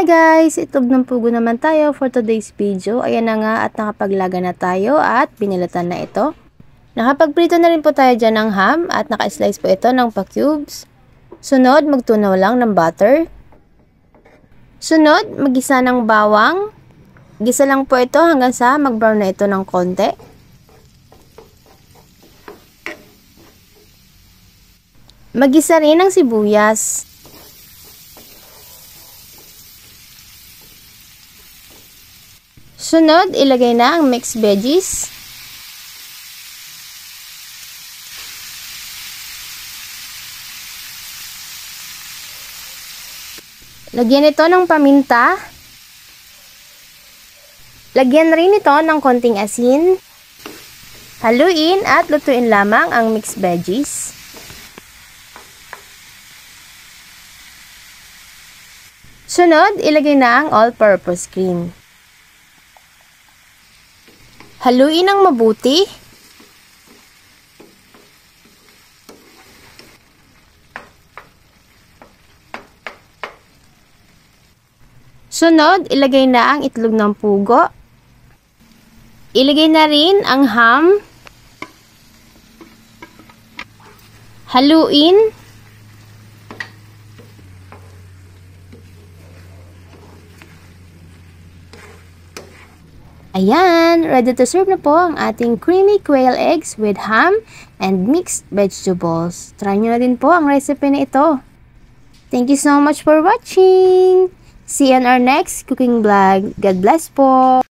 Hi guys! Itlog ng pugo naman tayo for today's video. Ayan na nga at nakapaglaga na tayo at binilatan na ito. Nakapagprito na rin po tayo dyan ng ham at naka-slice po ito ng pa-cubes. Sunod, magtunaw lang ng butter. Sunod, magisa ng bawang. Gisa lang po ito hanggang sa mag-brown na ito ng konti. Magisa rin ng sibuyas. Sunod, ilagay na ang mixed veggies. Lagyan ito ng paminta. Lagyan rin ito ng konting asin. Haluin at lutuin lamang ang mixed veggies. Sunod, ilagay na ang all-purpose cream. Haluin ng mabuti. Sunod, ilagay na ang itlog ng pugo. Ilagay na rin ang ham. Haluin. Ayan, ready to serve na po ang ating creamy quail eggs with ham and mixed vegetables. Try nyo na din po ang recipe na ito. Thank you so much for watching! See you on our next cooking vlog. God bless po!